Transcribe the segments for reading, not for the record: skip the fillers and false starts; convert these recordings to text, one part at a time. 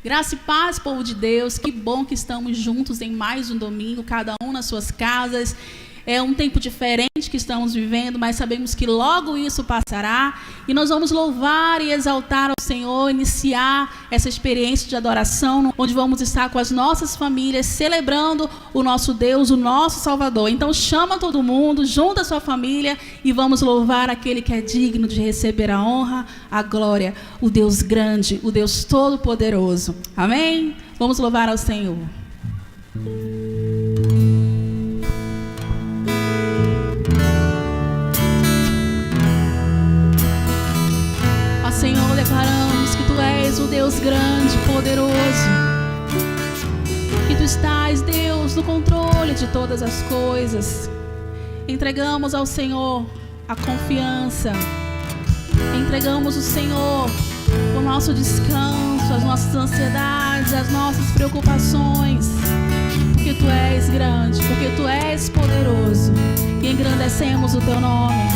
Graça e paz, povo de Deus. Que bom que estamos juntos em mais um domingo, cada um nas suas casas. É um tempo diferente que estamos vivendo, mas sabemos que logo isso passará. E nós vamos louvar e exaltar ao Senhor, iniciar essa experiência de adoração, onde vamos estar com as nossas famílias, celebrando o nosso Deus, o nosso Salvador. Então chama todo mundo, junta a sua família e vamos louvar aquele que é digno de receber a honra, a glória, o Deus grande, o Deus todo-poderoso. Amém? Vamos louvar ao Senhor. Senhor, declaramos que Tu és o Deus grande, poderoso, que Tu estás, Deus, no controle de todas as coisas. Entregamos ao Senhor a confiança, entregamos ao Senhor o nosso descanso, as nossas ansiedades, as nossas preocupações, porque Tu és grande, porque Tu és poderoso, e engrandecemos o Teu nome.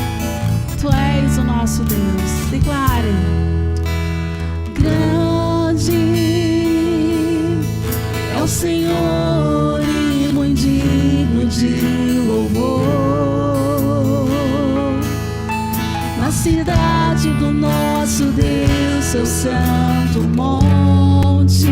Tu és o nosso Deus. Declare: grande é o Senhor e muito digno de louvor. Na cidade do nosso Deus, seu santo monte,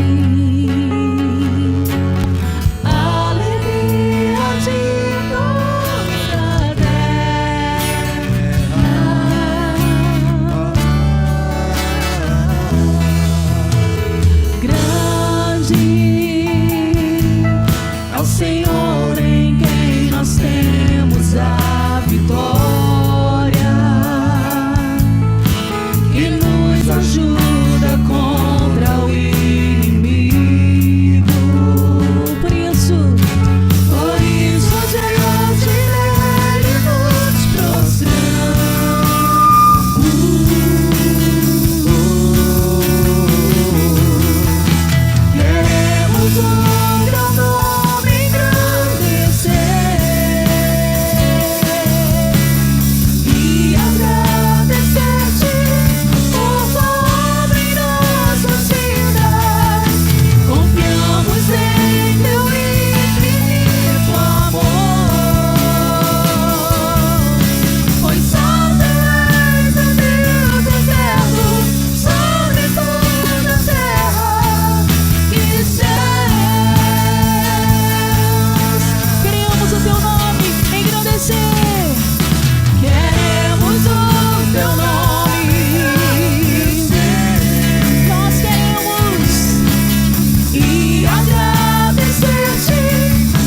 Senhor em quem nós temos a vitória, que nos ajuda contra o inimigo. Por isso diante dele nos prostramos. Queremos o teu nome e agradecer-te por tua obra em nossas vidas. Confiamos em teu infinito amor, pois só tu és o Deus eterno sobre toda a terra e céus. Queremos o teu nome engrandecer. Queremos o teu nome. Nós queremos e agradecer-te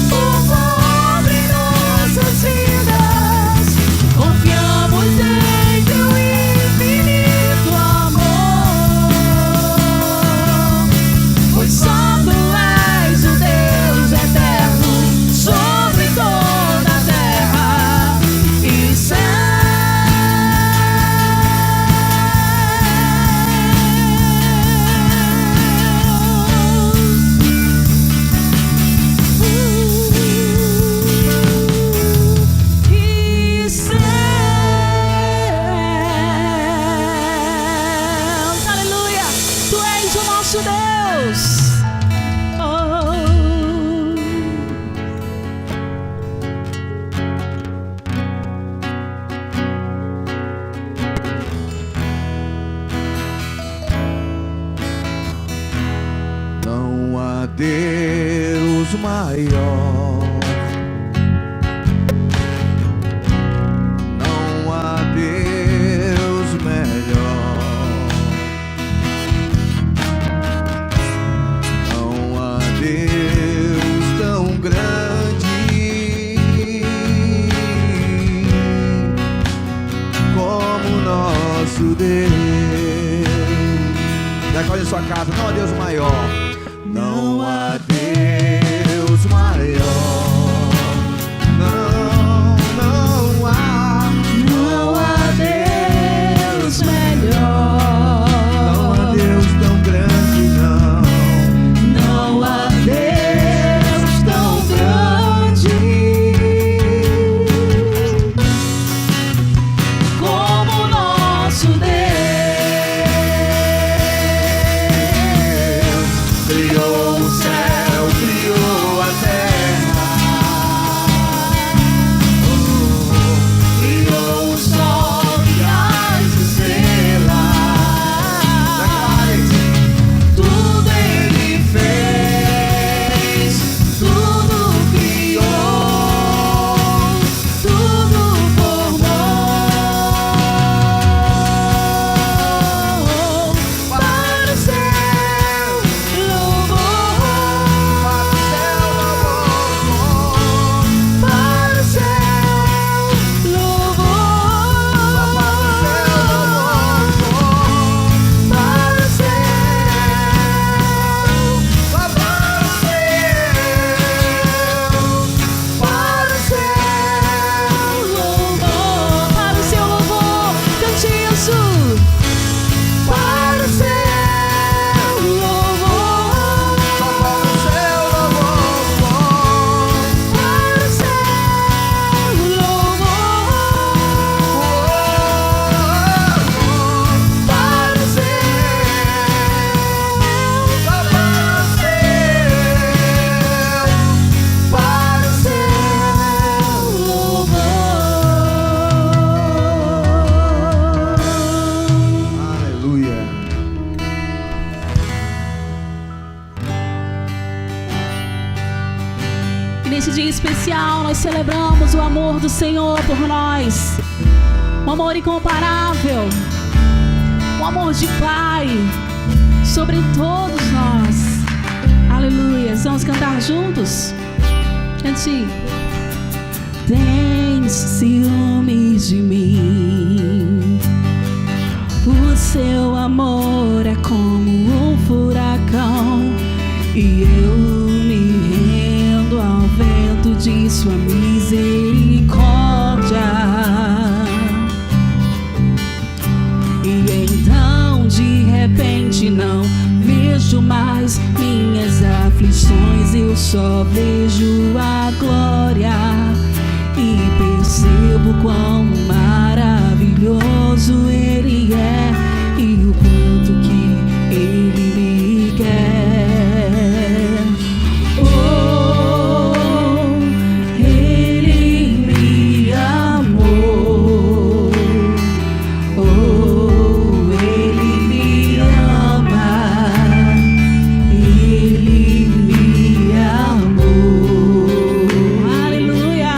por tua obra em nossas vidas. Confiamos em teu infinito amor, pois só tu és o Deus eterno sobre toda a terra e céus. Aleluia! Tu és o nosso Deus. Não há Deus maior, não há Deus melhor, não há Deus tão grande como nosso Deus. Declare em sua casa: não há Deus maior. Não há Deus maior, não há Deus melhor, não há Deus tão grande, não há Deus tão grande como nosso Deus. dia especial nós celebramos o amor do Senhor por nós, um amor incomparável, um amor de Pai sobre todos nós. Aleluia. Vamos cantar juntos? Cante. Tens ciúmes de mim, o seu amor é como um furacão, e eu me rendo ao vento de sua misericórdia. E então de repente não vejo mais minhas aflições, eu só vejo a glória e percebo quão maravilhoso Ele é e o quanto que Ele me quer. Oh, Ele me amou. Oh, Ele me ama. Ele me amou. Aleluia.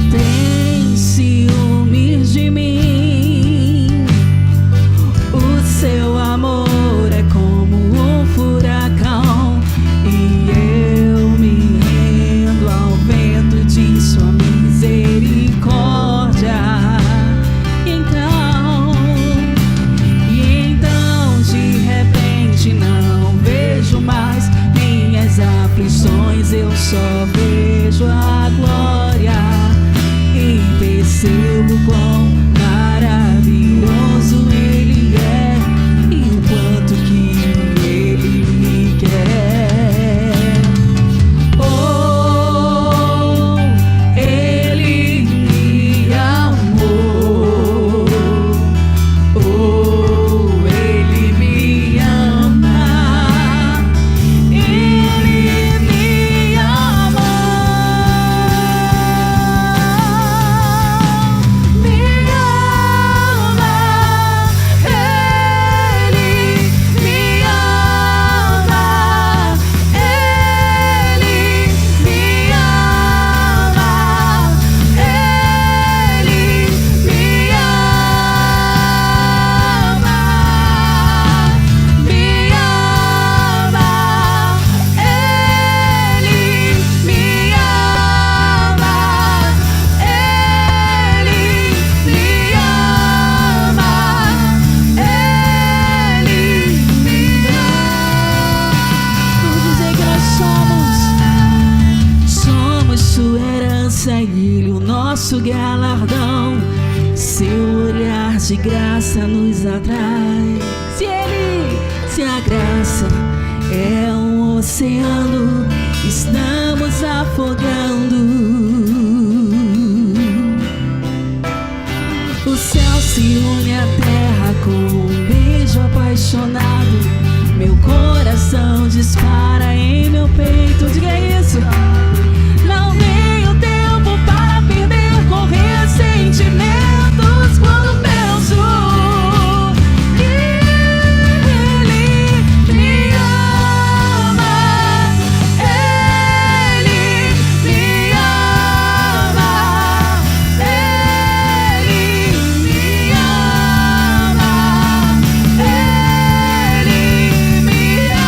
Tem ciúmes de mim, o seu amor é como um furacão, e eu me rendo ao vento de sua misericórdia. E então de repente não vejo mais minhas aflições, eu só vejo a glória e percebo quão maravilhoso Ele é e o quanto que Ele me quer. Oh, Ele me amou. Oh, Ele me ama. Ele me Ele o nosso galardão, seu olhar de graça nos atrai. Se a graça é um oceano, estamos afogando. O céu se une à terra com um beijo apaixonado. Meu coração dispara em meu peito. Diga isso. Não tenho tempo para perder com ressentimentos quando penso que Ele me ama. Ele me ama. Ele me ama. Ele me ama.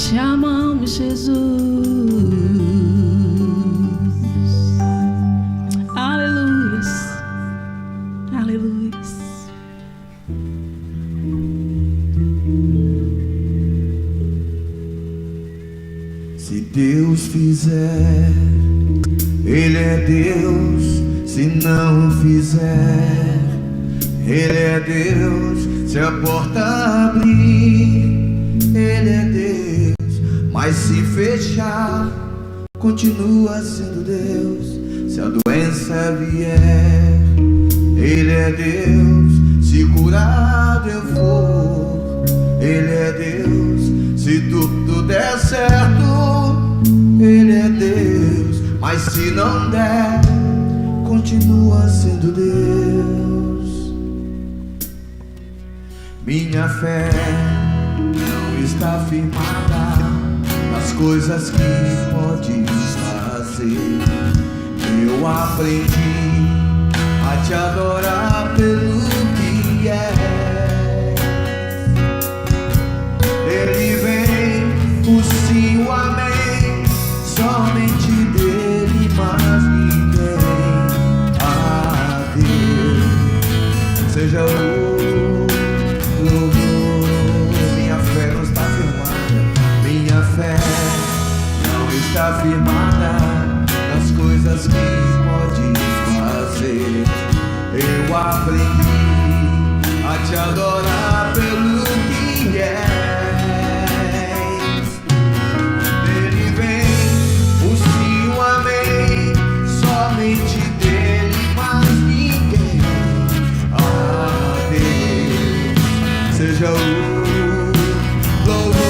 Te amamos, Jesus. Aleluia. Aleluia. Se Deus fizer, Ele é Deus. Se não fizer, Ele é Deus. Se a porta abrir, Ele é Deus. Mas se fechar, continua sendo Deus. Se a doença vier, Ele é Deus. Se curado eu for, Ele é Deus. Se tudo der certo, Ele é Deus. Mas se não der, continua sendo Deus. Minha fé não está firmada nas coisas que podes fazer. Eu aprendi a te adorar pelo que é. Ele vem, o sim, o amém, somente dele, mas ninguém. A Deus seja o louvor. Minha fé não está firmada, minha fé não está firmada nas coisas que podes fazer. Eu aprendi a te adorar pelo que és. Dele vem o sim, o amém, somente dele, mas ninguém. A Deus seja o louvor.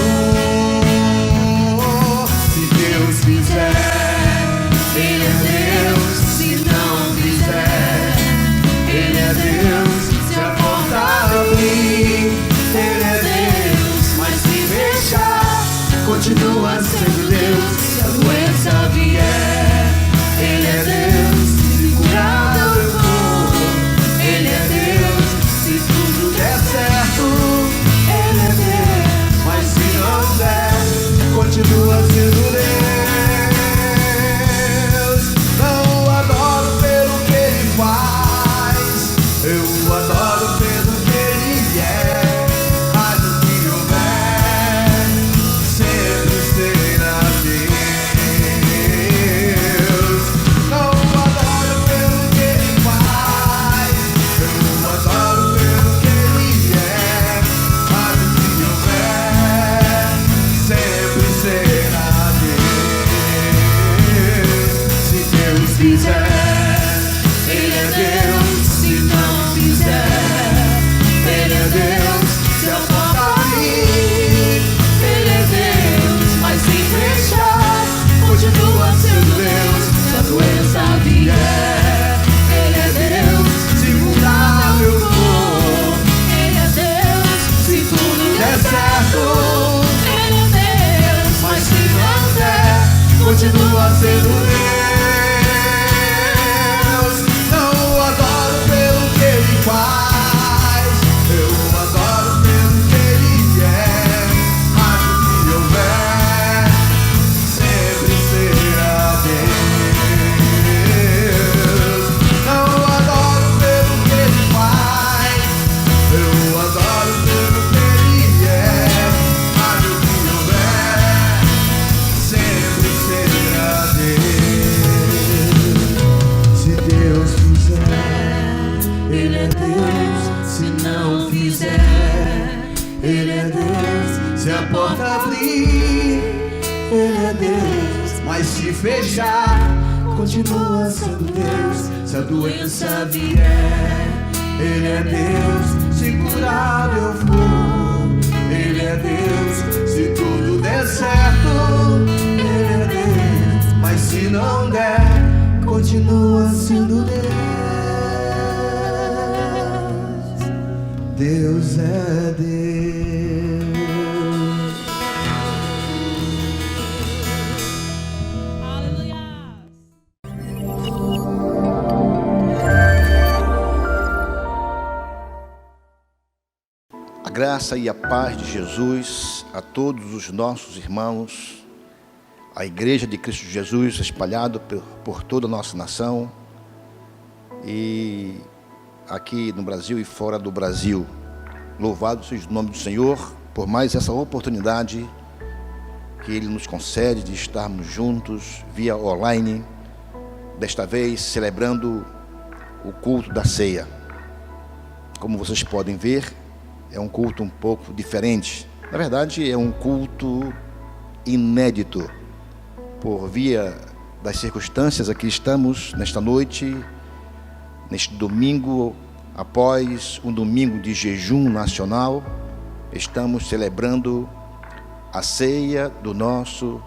Se Deus fizer, Ele é Deus. Se não fizer, Ele é Deus. Se a porta abrir, Ele é Deus. Mas se fechar, continua sendo Deus. Se a doença vier, Ele é Deus. Se curado eu for, Ele é Deus. Se tudo der certo, Ele é Deus. Mas se não der, continua sendo Deus. Não adoro pelo que Ele faz, eu adoro pelo que Ele é. Mas o que houver, sempre será Deus. Não adoro pelo que Ele faz, eu adoro pelo que Ele é. Mas o que houver, sempre será Deus. Se Deus fizer, Ele é Deus. Se não fizer, Ele é Deus. Se a porta abrir, Ele é Deus. Mas se fechar, continua sendo Deus. Se a doença vier, Ele é Deus. Se mudar eu for, Ele é Deus. Se tudo der certo, Ele é Deus. Mas se não der, continua sendo Deus. Não adoro pelo que Ele faz, eu adoro pelo que Ele é. Mas o que houver, sempre será Deus. Não adoro pelo que Ele faz, eu adoro pelo que Ele é. Mas o que houver, sempre será Deus. Se Deus fizer, Ele é Deus. Se não fizer, Ele é Deus. Se a porta abrir, Ele é Deus. Mas se fechar, continua sendo Deus. Se a doença vier, Ele é Deus. Se curado eu for, Ele é Deus. Se tudo der certo, Ele é Deus. Mas se não der, continua sendo Deus. Deus é Deus. Aleluia. A graça e a paz de Jesus a todos os nossos irmãos, a Igreja de Cristo Jesus espalhado por toda a nossa nação e aqui no Brasil e fora do Brasil. Louvado seja o nome do Senhor por mais essa oportunidade que Ele nos concede de estarmos juntos via online, desta vez celebrando o culto da ceia. Como vocês podem ver, é um culto um pouco diferente. Na verdade, é um culto inédito. Por via das circunstâncias, aqui estamos nesta noite, neste domingo, após um domingo de jejum nacional, estamos celebrando a ceia do nosso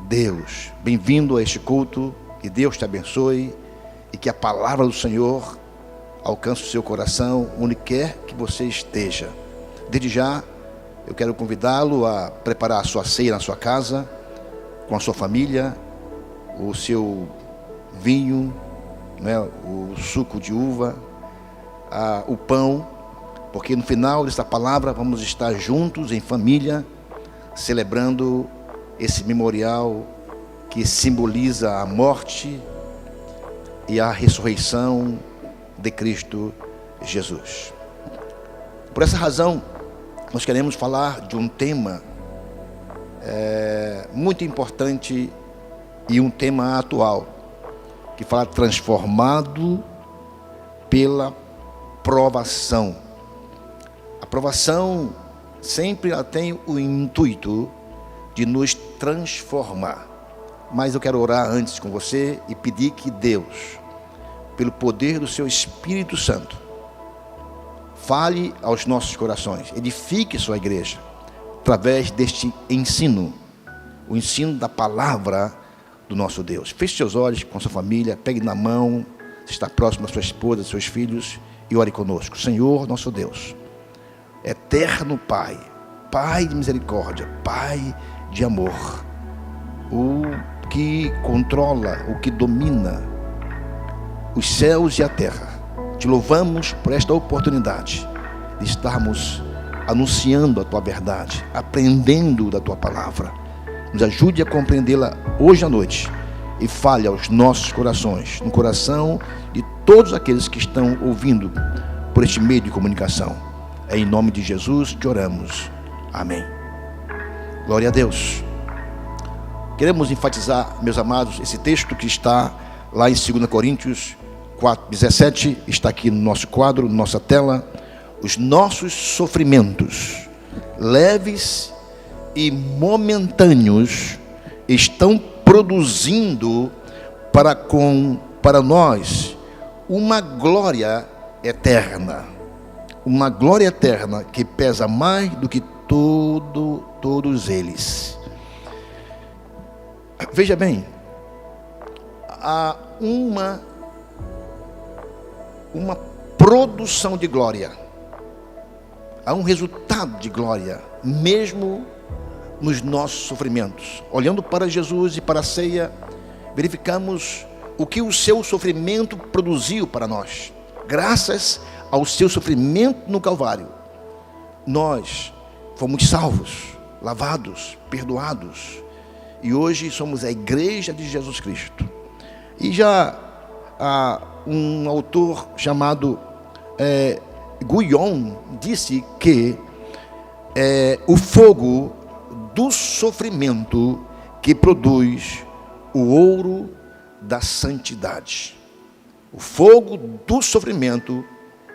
Deus. Bem-vindo a este culto, que Deus te abençoe e que a palavra do Senhor alcance o seu coração, onde quer que você esteja. Desde já, eu quero convidá-lo a preparar a sua ceia na sua casa, com a sua família, o seu vinho, né, o suco de uva, o pão, porque no final desta palavra vamos estar juntos em família, celebrando esse memorial que simboliza a morte e a ressurreição de Cristo Jesus. Por essa razão, nós queremos falar de um tema muito importante e um tema atual, que fala transformado pela provação. A provação sempre ela tem o intuito de nos transformar. Mas eu quero orar antes com você e pedir que Deus, pelo poder do seu Espírito Santo, fale aos nossos corações, edifique sua igreja, através deste ensino, o ensino da palavra do nosso Deus. Feche seus olhos com sua família, pegue na mão, se está próximo da sua esposa, dos seus filhos, e ore conosco. Senhor, nosso Deus, eterno Pai, Pai de misericórdia, Pai de amor, o que controla, o que domina os céus e a terra, te louvamos por esta oportunidade de estarmos anunciando a tua verdade, aprendendo da tua palavra. Nos ajude a compreendê-la hoje à noite e fale aos nossos corações, no coração de todos aqueles que estão ouvindo por este meio de comunicação. É em nome de Jesus que oramos. Amém. Glória a Deus. Queremos enfatizar, meus amados, esse texto que está lá em 2 Coríntios 4:17, está aqui no nosso quadro, na nossa tela. Os nossos sofrimentos leves e momentâneos estão produzindo para nós uma glória eterna. Uma glória eterna que pesa mais do que todos eles. Veja bem, há uma produção de glória, há um resultado de glória, mesmo nos nossos sofrimentos. Olhando para Jesus e para a ceia, verificamos o que o seu sofrimento produziu para nós. Graças ao seu sofrimento no Calvário, nós fomos salvos, lavados, perdoados, e hoje somos a Igreja de Jesus Cristo. E já há um autor chamado Guyon disse que o fogo do sofrimento que produz o ouro da santidade. O fogo do sofrimento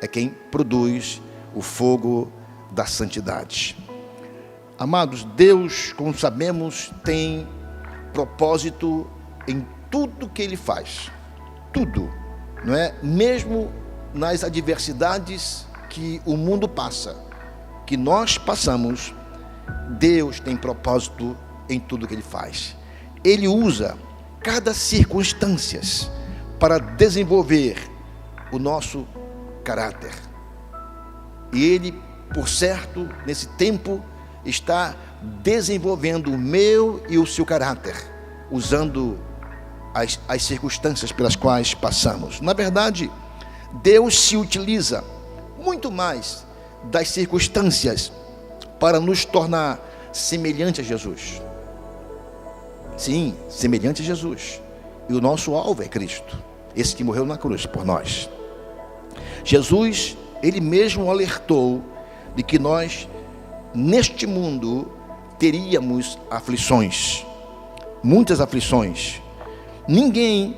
é quem produz o fogo da santidade. Amados, Deus, como sabemos, tem propósito em tudo que Ele faz. Tudo, não é? Mesmo nas adversidades que o mundo passa, que nós passamos, Deus tem propósito em tudo que Ele faz. Ele usa cada circunstância para desenvolver o nosso caráter. E Ele, por certo, nesse tempo, está desenvolvendo o meu e o seu caráter, usando as circunstâncias pelas quais passamos. Na verdade, Deus se utiliza muito mais das circunstâncias para nos tornar semelhante a Jesus. Sim, semelhante a Jesus. E o nosso alvo é Cristo, esse que morreu na cruz por nós. Jesus, ele mesmo alertou de que nós, neste mundo, teríamos aflições, muitas aflições. Ninguém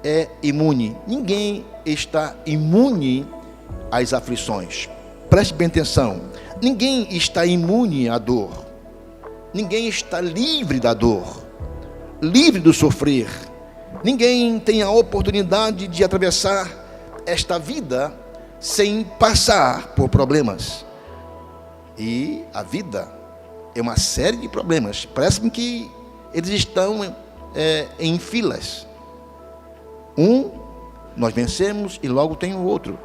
é imune, ninguém está imune às aflições. Preste bem atenção, ninguém está imune à dor, ninguém está livre da dor, livre do sofrer. Ninguém tem a oportunidade de atravessar esta vida sem passar por problemas. E a vida é uma série de problemas. Parece-me que eles estão em filas. Nós vencemos e logo tem o outro.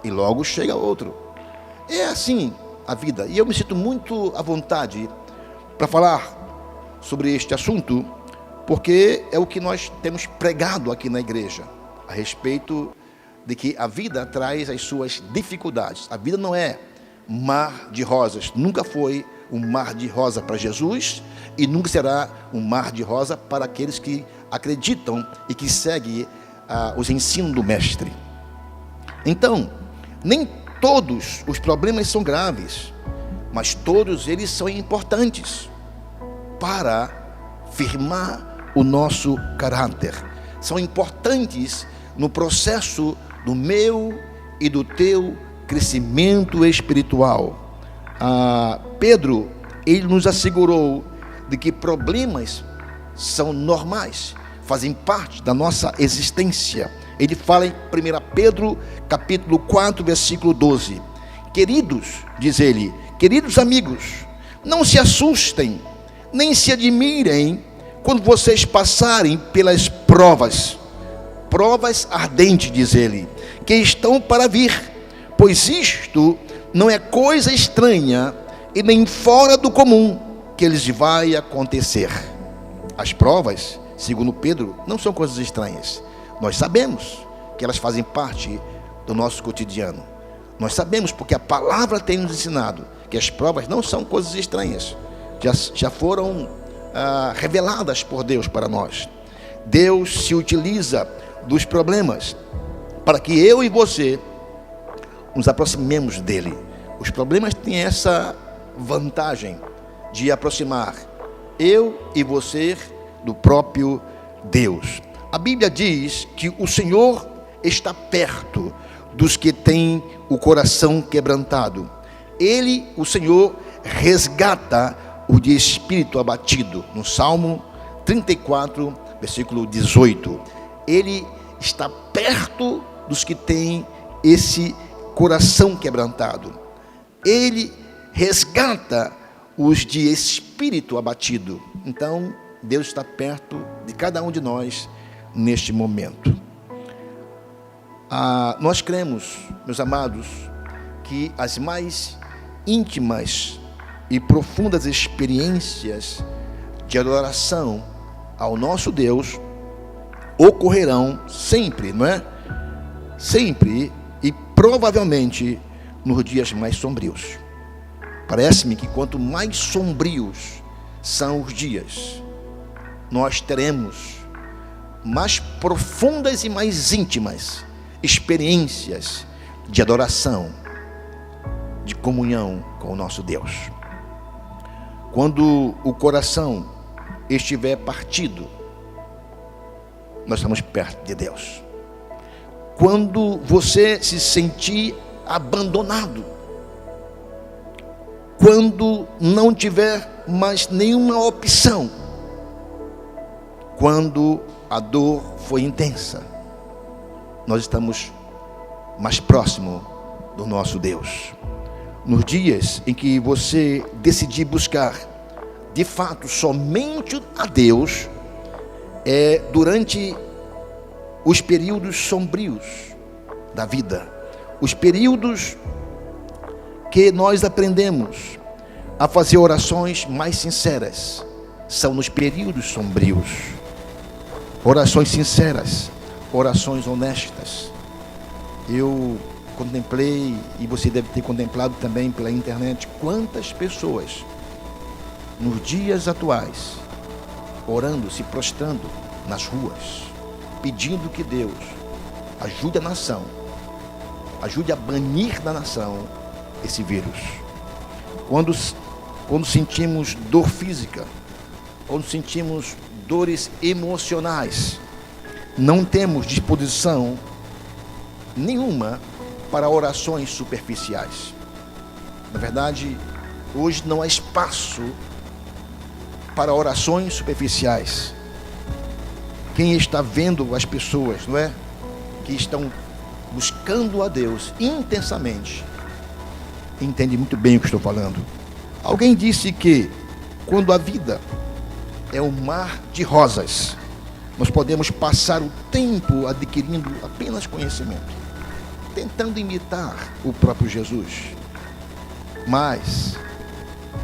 E logo chega outro. É assim a vida. E eu me sinto muito à vontade para falar sobre este assunto, porque é o que nós temos pregado aqui na igreja, a respeito de que a vida traz as suas dificuldades. A vida não é mar de rosas, nunca foi um mar de rosa para Jesus e nunca será um mar de rosa para aqueles que acreditam e que seguem os ensinos do Mestre. Então, nem todos os problemas são graves, mas todos eles são importantes para firmar o nosso caráter. São importantes no processo do meu e do teu crescimento espiritual. Pedro, ele nos assegurou de que problemas são normais, fazem parte da nossa existência. Ele fala em 1 Pedro, capítulo 4, versículo 12. Queridos, diz ele, queridos amigos, não se assustem, nem se admirem quando vocês passarem pelas provas ardentes, diz ele, que estão para vir, pois isto não é coisa estranha e nem fora do comum que lhes vai acontecer. As provas, segundo Pedro, não são coisas estranhas. Nós sabemos que elas fazem parte do nosso cotidiano. Nós sabemos porque a palavra tem nos ensinado que as provas não são coisas estranhas. Já foram reveladas por Deus para nós. Deus se utiliza dos problemas para que eu e você nos aproximemos dele. Os problemas têm essa vantagem de aproximar eu e você do próprio Deus. A Bíblia diz que o Senhor está perto dos que têm o coração quebrantado. Ele, o Senhor, resgata o de espírito abatido. No Salmo 34, versículo 18. Ele está perto dos que têm esse coração quebrantado. Ele resgata os de espírito abatido. Então, Deus está perto de cada um de nós neste momento. Nós cremos, meus amados, que as mais íntimas e profundas experiências de adoração ao nosso Deus ocorrerão sempre, não é? Sempre e provavelmente nos dias mais sombrios. Parece-me que quanto mais sombrios são os dias, nós teremos mais profundas e mais íntimas experiências de adoração, de comunhão com o nosso Deus. Quando o coração estiver partido, nós estamos perto de Deus. Quando você se sentir abandonado, quando não tiver mais nenhuma opção, quando a dor for intensa, nós estamos mais próximo do nosso Deus. Nos dias em que você decidir buscar de fato somente a Deus, é durante os períodos sombrios da vida, os períodos que nós aprendemos a fazer orações mais sinceras, são nos períodos sombrios. Orações sinceras, orações honestas. Eu contemplei, e você deve ter contemplado também pela internet, quantas pessoas nos dias atuais orando, se prostrando nas ruas, pedindo que Deus ajude a nação, ajude a banir da nação esse vírus. Quando sentimos dor física, quando sentimos dores emocionais, não temos disposição nenhuma para orações superficiais. Na verdade, hoje não há espaço para orações superficiais. Quem está vendo as pessoas, não é? Que estão buscando a Deus intensamente, entende muito bem o que estou falando. Alguém disse que quando a vida é um mar de rosas, nós podemos passar o tempo adquirindo apenas conhecimento, tentando imitar o próprio Jesus. Mas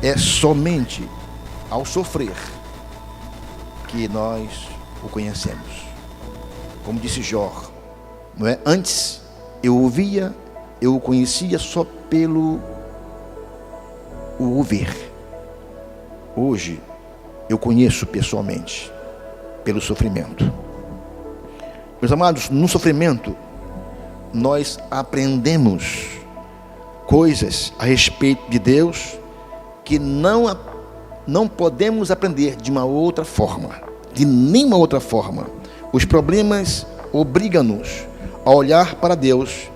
é somente ao sofrer que nós o conhecemos. Como disse Jó, não é? Antes eu o conhecia só pelo o ouvir. Hoje eu conheço pessoalmente, pelo sofrimento. Meus amados, no sofrimento nós aprendemos coisas a respeito de Deus que não podemos aprender de uma outra forma, de nenhuma outra forma. Os problemas obrigam-nos a olhar para Deus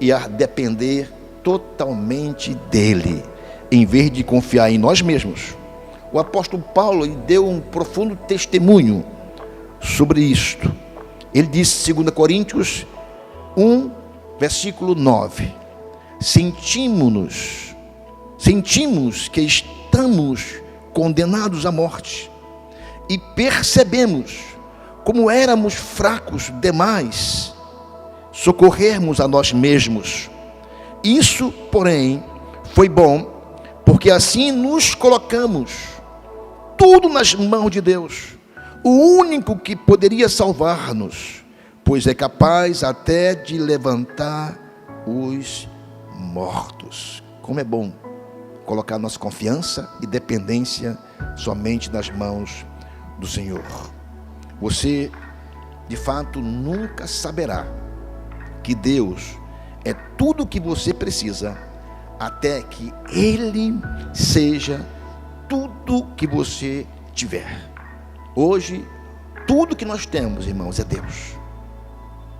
e a depender totalmente dele, em vez de confiar em nós mesmos. O apóstolo Paulo deu um profundo testemunho sobre isto. Ele disse, 2 Coríntios 1, versículo 9: sentimos que estamos condenados à morte, e percebemos como éramos fracos demais socorrermos a nós mesmos. Isso, porém, foi bom, porque assim nos colocamos tudo nas mãos de Deus, o único que poderia salvar-nos, pois é capaz até de levantar os mortos. Como é bom colocar nossa confiança e dependência somente nas mãos do Senhor. Você, de fato, nunca saberá que Deus é tudo o que você precisa, até que Ele seja tudo que você tiver. Hoje, tudo que nós temos, irmãos, é Deus.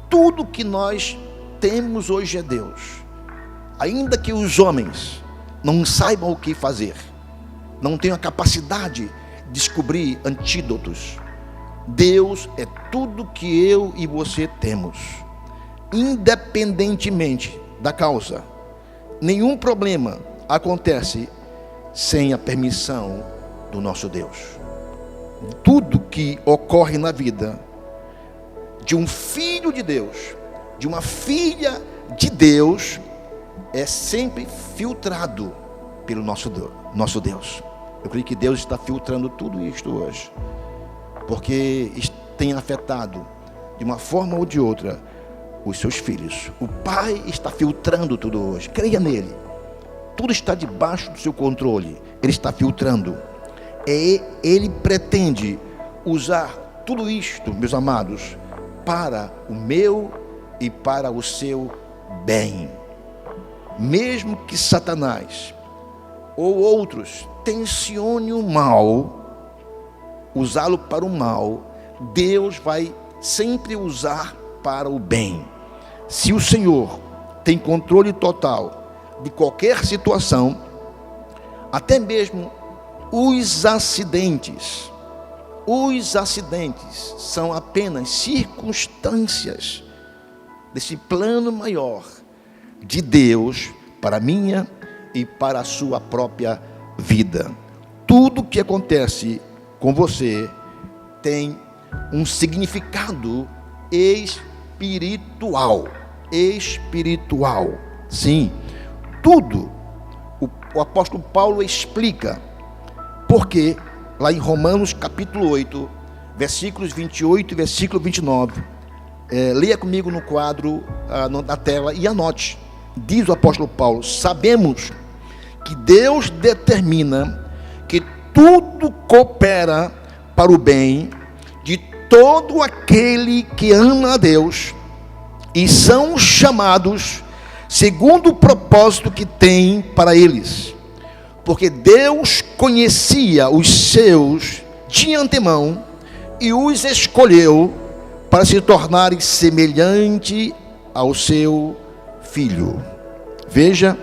Tudo que nós temos hoje é Deus. Ainda que os homens não saibam o que fazer, não tenham a capacidade de descobrir antídotos, Deus é tudo que eu e você temos. Independentemente da causa, nenhum problema acontece sem a permissão do nosso Deus. Tudo que ocorre na vida de um filho de Deus, de uma filha de Deus, é sempre filtrado pelo nosso Deus. Eu creio que Deus está filtrando tudo isto hoje, porque tem afetado de uma forma ou de outra os seus filhos. O Pai está filtrando tudo hoje. Creia nele. Tudo está debaixo do seu controle. Ele está filtrando. Ele pretende usar tudo isto, meus amados, para o meu e para o seu bem. Mesmo que Satanás ou outros tensione o mal, usá-lo para o mal, Deus vai sempre usar para o bem. Se o Senhor tem controle total de qualquer situação, até mesmo os acidentes são apenas circunstâncias desse plano maior de Deus para a minha e para a sua própria vida. Tudo que acontece com você tem um significado espiritual. Sim, tudo. O apóstolo Paulo explica porque lá em Romanos capítulo 8, versículos 28 e versículo 29, leia comigo no quadro, na tela, e anote. diz o apóstolo Paulo, sabemos que Deus determina que tudo coopera para o bem de todo aquele que ama a Deus e são chamados segundo o propósito que tem para eles. Porque Deus conhecia os seus de antemão e os escolheu para se tornarem semelhante ao seu Filho. Veja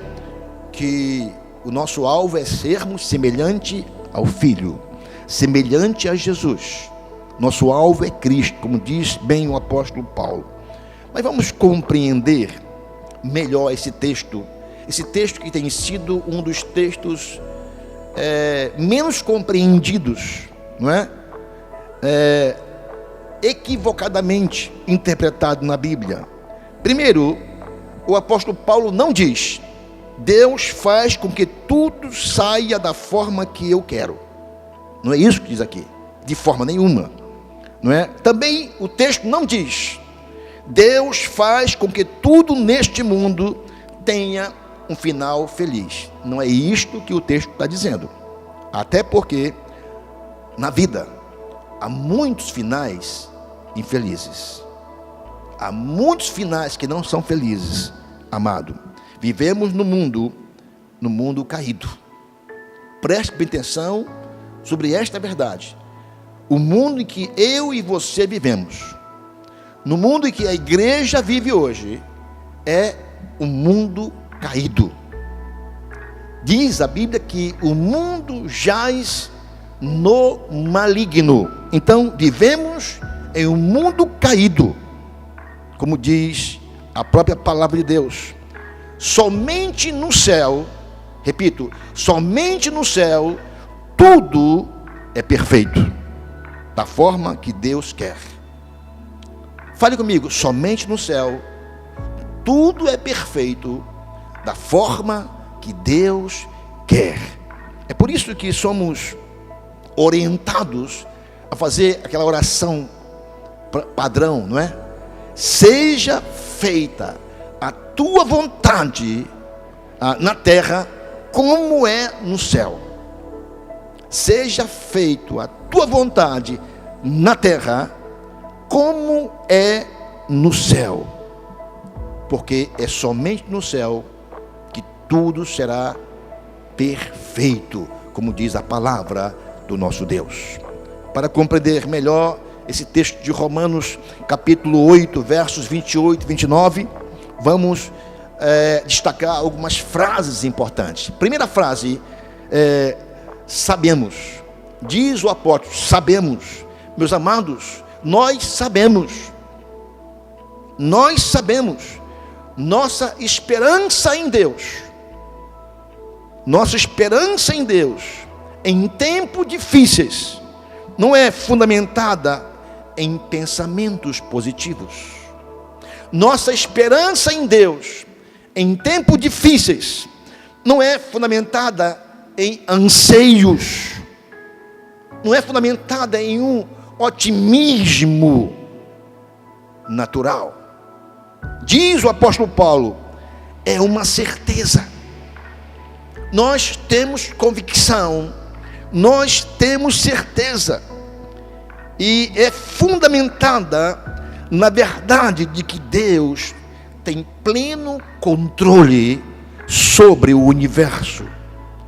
que o nosso alvo é sermos semelhante ao Filho, semelhante a Jesus. Nosso alvo é Cristo, como diz bem o apóstolo Paulo. Mas vamos compreender melhor esse texto que tem sido um dos textos menos compreendidos, não é? Equivocadamente interpretado na Bíblia. Primeiro, o apóstolo Paulo não diz: Deus faz com que tudo saia da forma que eu quero. Não é isso que diz aqui, de forma nenhuma, não é? Também o texto não diz: Deus faz com que tudo neste mundo tenha um final feliz. Não é isto que o texto está dizendo. Até porque na vida há muitos finais infelizes. Há muitos finais que não são felizes, amado. Vivemos no mundo caído. Preste bem atenção sobre esta verdade. O mundo em que eu e você vivemos, no mundo em que a igreja vive hoje, é um mundo caído. Diz a Bíblia que o mundo jaz no maligno. Então, vivemos em um mundo caído. Como diz a própria palavra de Deus, somente no céu, repito, somente no céu, tudo é perfeito, da forma que Deus quer. Fale comigo, somente no céu, tudo é perfeito, da forma que Deus quer. É por isso que somos orientados a fazer aquela oração padrão, não é? Seja feita a tua vontade na terra como é no céu. Seja feita a tua vontade na terra como é no céu. Porque é somente no céu que tudo será perfeito, como diz a palavra do nosso Deus. Para compreender melhor esse texto de Romanos, capítulo 8, versos 28 e 29, vamos destacar algumas frases importantes. Primeira frase, sabemos. Diz o apóstolo, sabemos. Meus amados, nós sabemos. Nós sabemos. Nossa esperança em Deus. Nossa esperança em Deus, em tempos difíceis, não é fundamentada em pensamentos positivos. Nossa esperança em Deus, em tempos difíceis, não é fundamentada em anseios, não é fundamentada em um otimismo natural. Diz o apóstolo Paulo, é uma certeza. Nós temos convicção, nós temos certeza, e é fundamentada na verdade de que Deus tem pleno controle sobre o universo,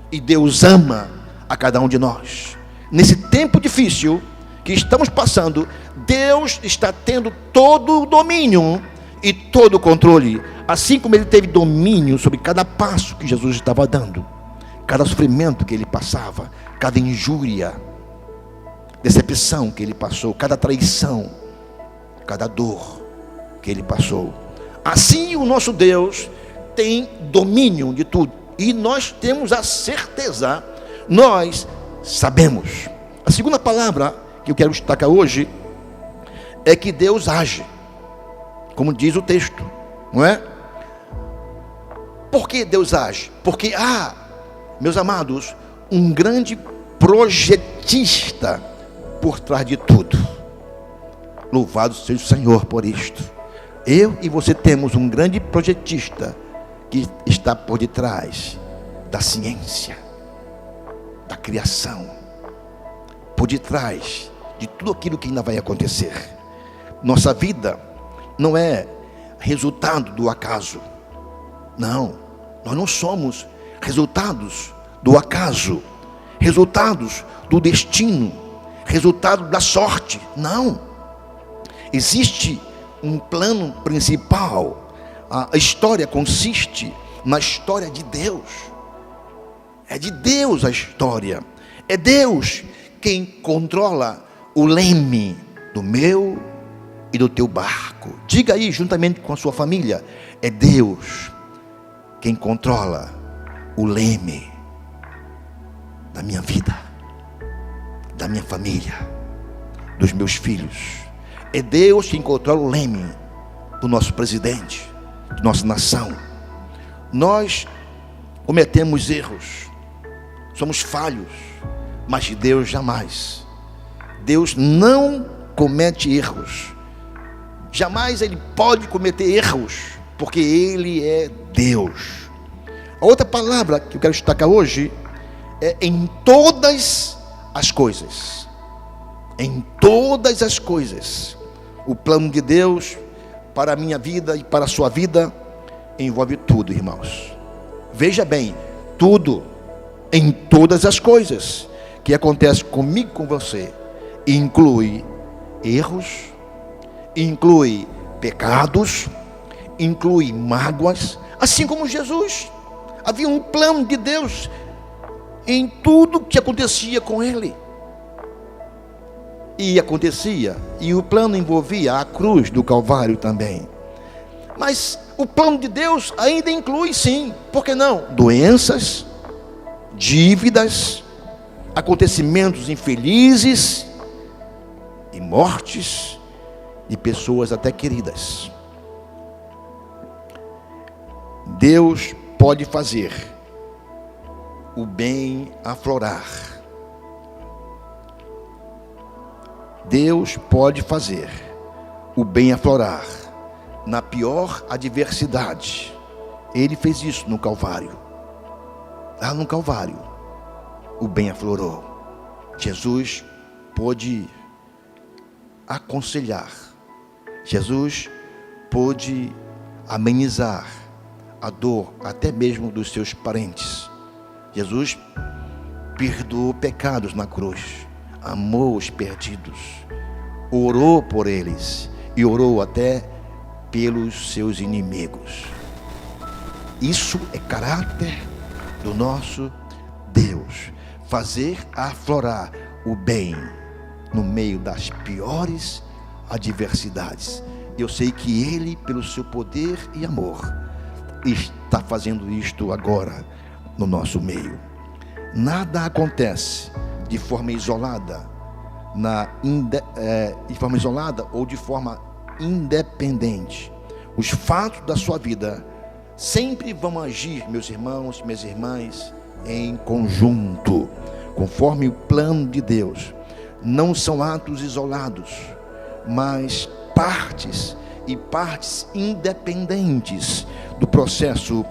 e Deus ama a cada um de nós. Nesse tempo difícil que estamos passando, Deus está tendo todo o domínio e todo o controle, assim como Ele teve domínio sobre cada passo que Jesus estava dando, cada sofrimento que Ele passava, cada injúria, decepção que Ele passou, cada traição, cada dor que Ele passou. Assim o nosso Deus tem domínio de tudo, e nós temos a certeza, nós sabemos. A segunda palavra que eu quero destacar hoje é que Deus age, como diz o texto, não é? Por que Deus age? Porque há, meus amados, um grande projetista por trás de tudo. Louvado seja o Senhor por isto. Eu e você temos um grande projetista que está por detrás da ciência, da criação, por detrás de tudo aquilo que ainda vai acontecer. Nossa vida não é resultado do acaso. Não, nós não somos resultados do acaso, resultados do destino, resultado da sorte. Não. Existe um plano principal. A história consiste na história de Deus. É de Deus a história. É Deus quem controla o leme do meu e do teu barco. Diga aí, juntamente com a sua família: é Deus quem controla o leme da minha vida, da minha família, dos meus filhos. É Deus quem controla o leme do nosso presidente, de nossa nação. Nós cometemos erros, somos falhos, mas Deus jamais. Deus não comete erros. Jamais Ele pode cometer erros, porque Ele é Deus. A outra palavra que eu quero destacar hoje é em todas as coisas. Em todas as coisas. O plano de Deus para a minha vida e para a sua vida envolve tudo, irmãos. Veja bem, tudo, em todas as coisas que acontecem comigo, com você, inclui erros, inclui pecados, inclui mágoas, assim como Jesus. Havia um plano de Deus em tudo que acontecia com ele. E acontecia, e o plano envolvia a cruz do Calvário também. Mas o plano de Deus ainda inclui, sim, por que não? Doenças, dívidas, acontecimentos infelizes e mortes de pessoas até queridas. Deus pode fazer o bem aflorar. Deus pode fazer o bem aflorar na pior adversidade. Ele fez isso no Calvário. Lá no Calvário, o bem aflorou. Jesus pôde aconselhar. Jesus pôde amenizar a dor até mesmo dos seus parentes. Jesus perdoou pecados na cruz, amou os perdidos, orou por eles e orou até pelos seus inimigos. Isso é caráter do nosso Deus, fazer aflorar o bem no meio das piores adversidades. Eu sei que Ele, pelo seu poder e amor, está fazendo isto agora no nosso meio. Nada acontece de forma isolada, de forma isolada ou de forma independente. Os fatos da sua vida sempre vão agir, meus irmãos, minhas irmãs, em conjunto, conforme o plano de Deus. Não são atos isolados, mas partes independentes do processo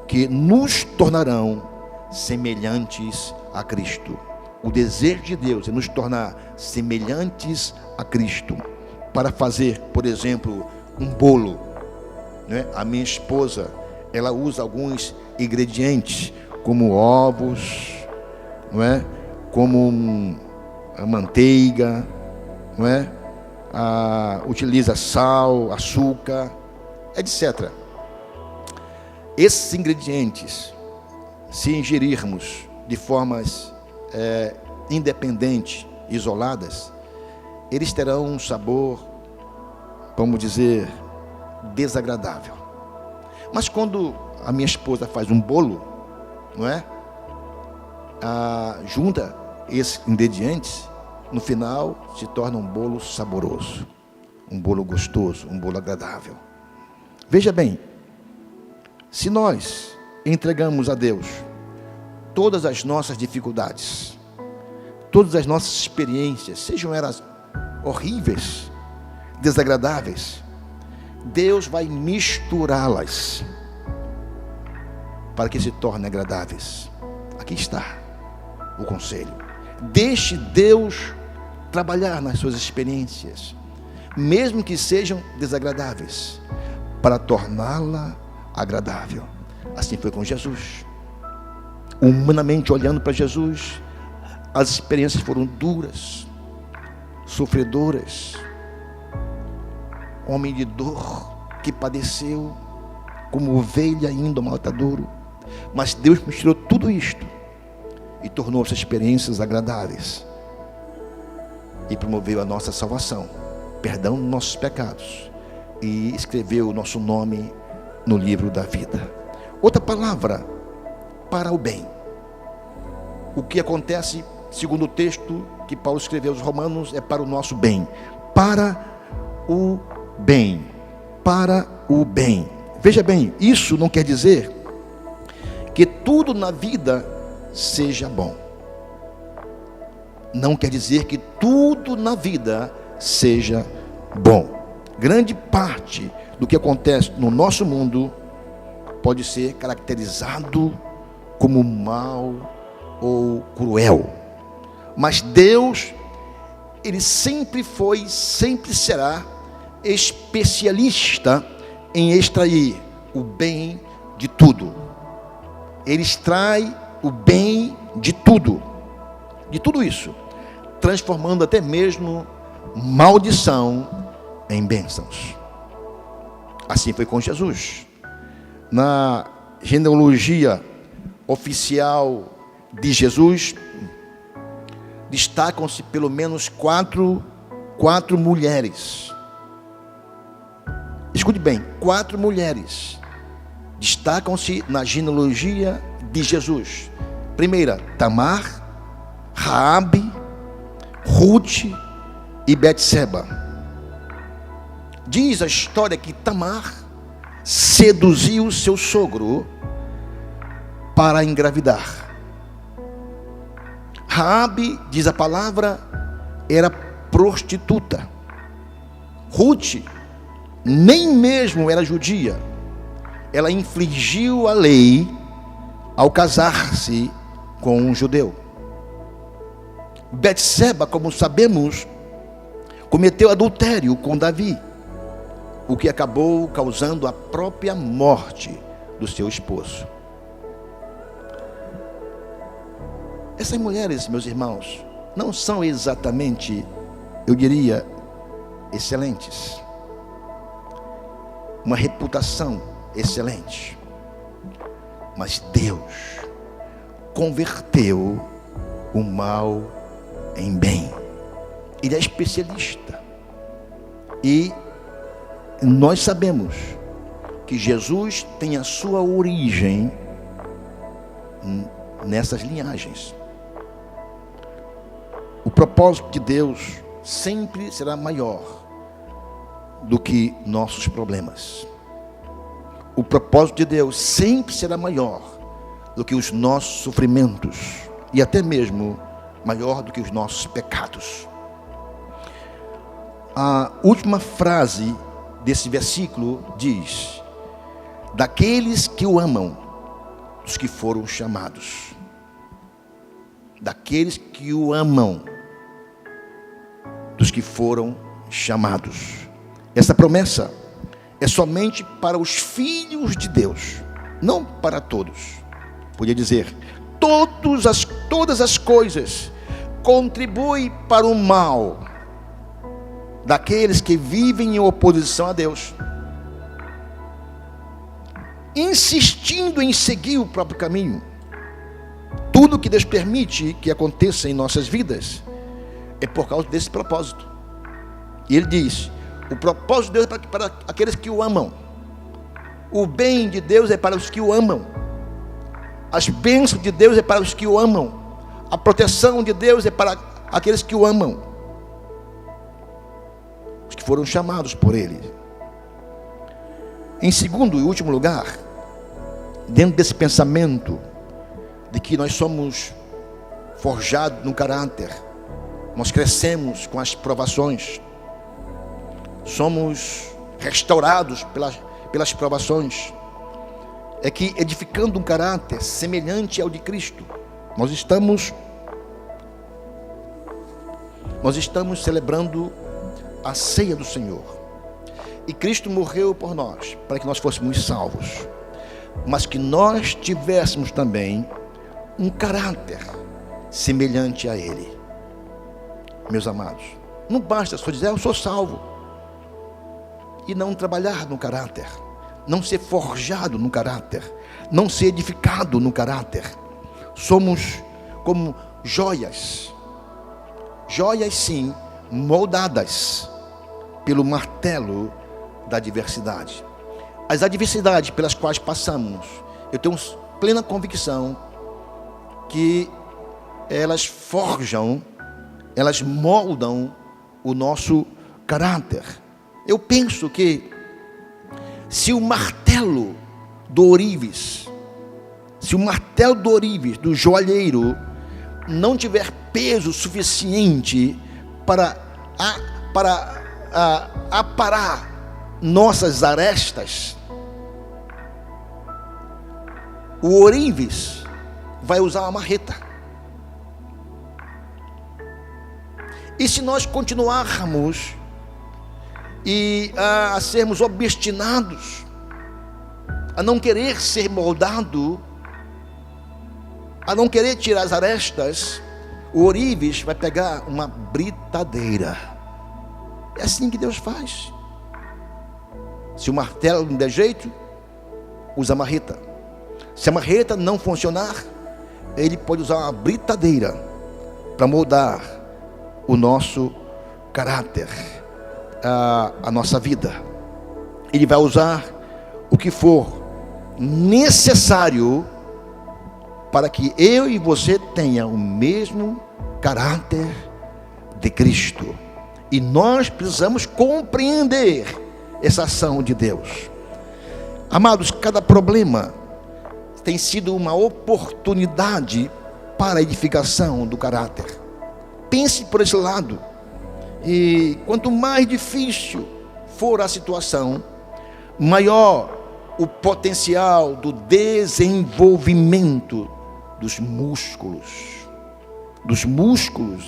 que nos tornarão semelhantes a Cristo. O desejo de Deus é nos tornar semelhantes a Cristo. Para fazer, por exemplo, um bolo, né? A minha esposa, ela usa alguns ingredientes, como ovos, não é? Como a manteiga, não é? Utiliza sal, açúcar, etc. Esses ingredientes, se ingerirmos de formas independentes, isoladas, eles terão um sabor, vamos dizer, desagradável. Mas quando a minha esposa faz um bolo, não é? Junta esses ingredientes, no final se torna um bolo saboroso, um bolo gostoso, um bolo agradável. Veja bem, se nós entregamos a Deus todas as nossas dificuldades, todas as nossas experiências, sejam elas horríveis, desagradáveis, Deus vai misturá-las para que se tornem agradáveis. Aqui está o conselho. Deixe Deus trabalhar nas suas experiências, mesmo que sejam desagradáveis, para torná-la agradável. Assim foi com Jesus. Humanamente olhando para Jesus, as experiências foram duras, sofredoras. Homem de dor, que padeceu como ovelha indo ao matadouro. Mas Deus misturou tudo isto e tornou essas experiências agradáveis e promoveu a nossa salvação, perdão dos nossos pecados, e escreveu o nosso nome no livro da vida. Outra palavra, para o bem. O que acontece, segundo o texto que Paulo escreveu aos Romanos, é para o nosso bem. Para o bem. Para o bem. Veja bem, isso não quer dizer que tudo na vida seja bom. Não quer dizer que tudo na vida seja bom. Grande parte do que acontece no nosso mundo pode ser caracterizado como mal ou cruel. Mas Deus, Ele sempre foi, sempre será especialista em extrair o bem de tudo. Ele extrai o bem de tudo isso, transformando até mesmo maldição em bênçãos. Assim foi com Jesus. Na genealogia oficial de Jesus, destacam-se pelo menos quatro mulheres. Escute bem, 4 mulheres destacam-se na genealogia de Jesus. Primeira, Tamar, Raabe, Ruth e Betseba. Diz a história que Tamar seduziu seu sogro para engravidar. Raabe, diz a palavra, era prostituta. Ruth nem mesmo era judia. Ela infringiu a lei ao casar-se com um judeu. Betseba, como sabemos, cometeu adultério com Davi, o que acabou causando a própria morte do seu esposo. Essas mulheres, meus irmãos, não são exatamente, eu diria, excelentes. Uma reputação excelente. Mas Deus converteu o mal em bem. Ele é especialista. E nós sabemos que Jesus tem a sua origem nessas linhagens. O propósito de Deus sempre será maior do que nossos problemas. O propósito de Deus sempre será maior do que os nossos sofrimentos e até mesmo maior do que os nossos pecados. A última frase desse versículo diz: daqueles que o amam, dos que foram chamados. Daqueles que o amam, dos que foram chamados. Essa promessa é somente para os filhos de Deus, não para todos. Podia dizer, todas as coisas contribuem para o mal daqueles que vivem em oposição a Deus, insistindo em seguir o próprio caminho. Tudo que Deus permite que aconteça em nossas vidas é por causa desse propósito. E Ele diz: o propósito de Deus é para aqueles que o amam. O bem de Deus é para os que o amam. As bênçãos de Deus é para os que o amam. A proteção de Deus é para aqueles que o amam, os que foram chamados por Ele. Em segundo e último lugar, dentro desse pensamento de que nós somos forjados no caráter, nós crescemos com as provações, somos restaurados pelas provações. é que, edificando um caráter semelhante ao de Cristo, nós estamos celebrando a ceia do Senhor. E Cristo morreu por nós, para que nós fôssemos salvos, mas que nós tivéssemos também um caráter semelhante a Ele. Meus amados, não basta só dizer, eu sou salvo, e não trabalhar no caráter, não ser forjado no caráter, não ser edificado no caráter. Somos como joias, sim, moldadas pelo martelo da adversidade. As adversidades pelas quais passamos, eu tenho plena convicção que elas forjam, elas moldam o nosso caráter. Eu penso que se o martelo do ourives, do joalheiro, não tiver peso suficiente para aparar nossas arestas, o ourives vai usar uma marreta. E se nós continuarmos a sermos obstinados, a não querer ser moldado, a não querer tirar as arestas, o ourives vai pegar uma britadeira. É assim que Deus faz. Se o martelo não der jeito, usa a marreta. Se a marreta não funcionar, Ele pode usar uma britadeira para moldar o nosso caráter, a nossa vida. Ele vai usar o que for necessário para que eu e você tenha o mesmo caráter de Cristo. E nós precisamos compreender essa ação de Deus. Amados, cada problema tem sido uma oportunidade para a edificação do caráter. Pense por esse lado. E quanto mais difícil for a situação, maior o potencial do desenvolvimento dos músculos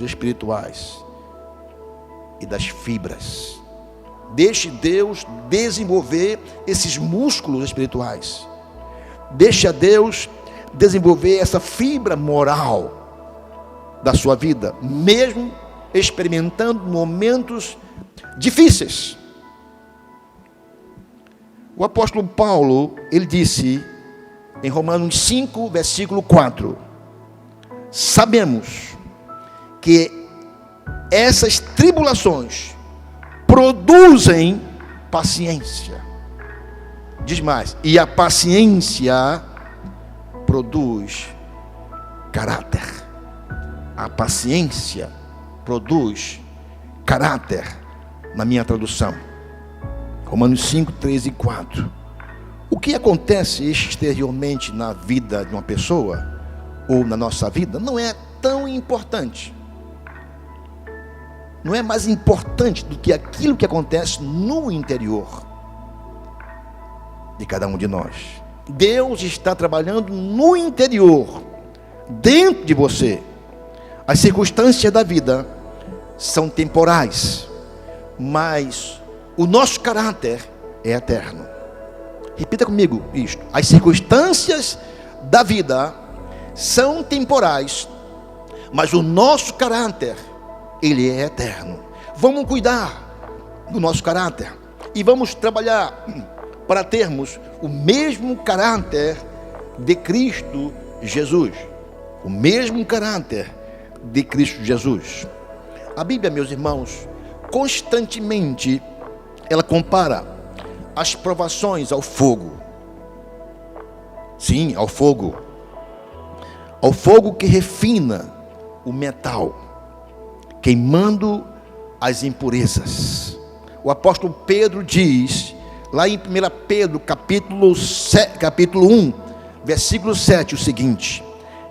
espirituais e das fibras. Deixe Deus desenvolver esses músculos espirituais. Deixe a Deus desenvolver essa fibra moral da sua vida, mesmo experimentando momentos difíceis. O apóstolo Paulo, ele disse em Romanos 5, versículo 4: sabemos que essas tribulações produzem paciência. Diz mais: e a paciência produz caráter. A paciência produz caráter, na minha tradução. Romanos 5, 3 e 4. O que acontece exteriormente na vida de uma pessoa, ou na nossa vida, não é tão importante. Não é mais importante do que aquilo que acontece no interior de cada um de nós. Deus está trabalhando no interior, dentro de você. As circunstâncias da vida são temporais, mas o nosso caráter é eterno. Repita comigo isto: as circunstâncias da vida são temporais, mas o nosso caráter, ele é eterno. Vamos cuidar do nosso caráter e vamos trabalhar para termos o mesmo caráter de Cristo Jesus. O mesmo caráter de Cristo Jesus. A Bíblia, meus irmãos, constantemente ela compara as provações ao fogo. Sim, ao fogo. Ao fogo que refina o metal, queimando as impurezas. O apóstolo Pedro diz, lá em 1 Pedro, capítulo 1, versículo 7, o seguinte: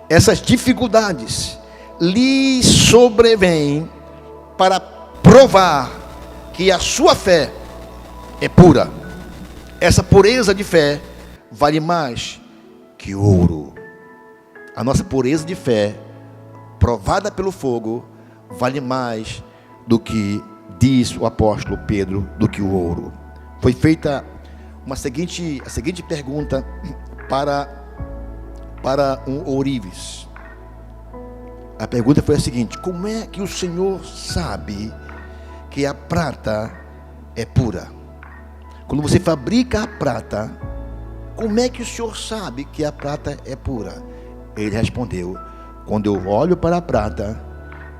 essas dificuldades lhe sobrevêm para provar que a sua fé é pura. Essa pureza de fé vale mais que ouro. A nossa pureza de fé, provada pelo fogo, vale mais do que, diz o apóstolo Pedro, do que o ouro. Foi feita a seguinte pergunta para um ourives. A pergunta foi a seguinte: como é que o Senhor sabe que a prata é pura? Quando você fabrica a prata, como é que o Senhor sabe que a prata é pura? Ele respondeu: quando eu olho para a prata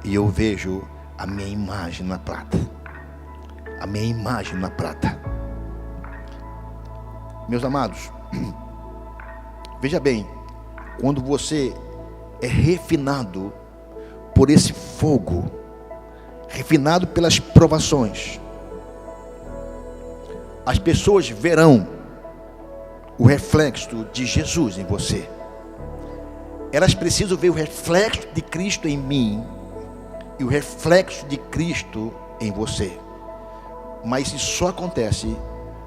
e eu vejo a minha imagem na prata. A minha imagem na prata. Meus amados, veja bem, quando você é refinado por esse fogo, refinado pelas provações, as pessoas verão o reflexo de Jesus em você. Elas precisam ver o reflexo de Cristo em mim e o reflexo de Cristo em você. Mas isso só acontece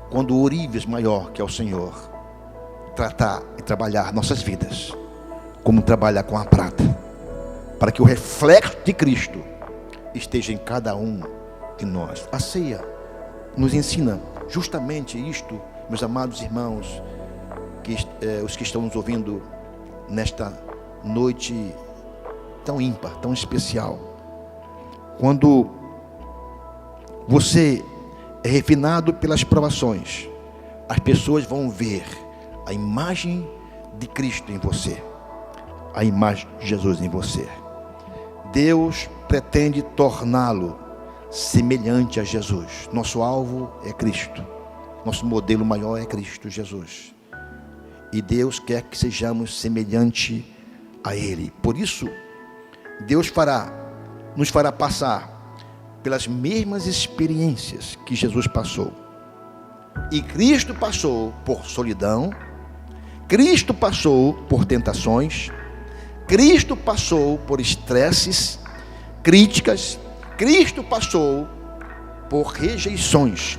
quando o ourives maior, que é o Senhor, tratar e trabalhar nossas vidas como trabalhar com a prata, para que o reflexo de Cristo esteja em cada um de nós. A ceia nos ensina justamente isto, meus amados irmãos, os que estão nos ouvindo nesta noite tão ímpar, tão especial. Quando você é refinado pelas provações, as pessoas vão ver a imagem de Cristo em você, a imagem de Jesus em você. Deus pretende torná-lo semelhante a Jesus. Nosso alvo é Cristo, nosso modelo maior é Cristo Jesus, e Deus quer que sejamos semelhante a Ele. Por isso, Deus nos fará passar pelas mesmas experiências que Jesus passou. E Cristo passou por solidão, Cristo passou por tentações, Cristo passou por estresses, críticas, Cristo passou por rejeições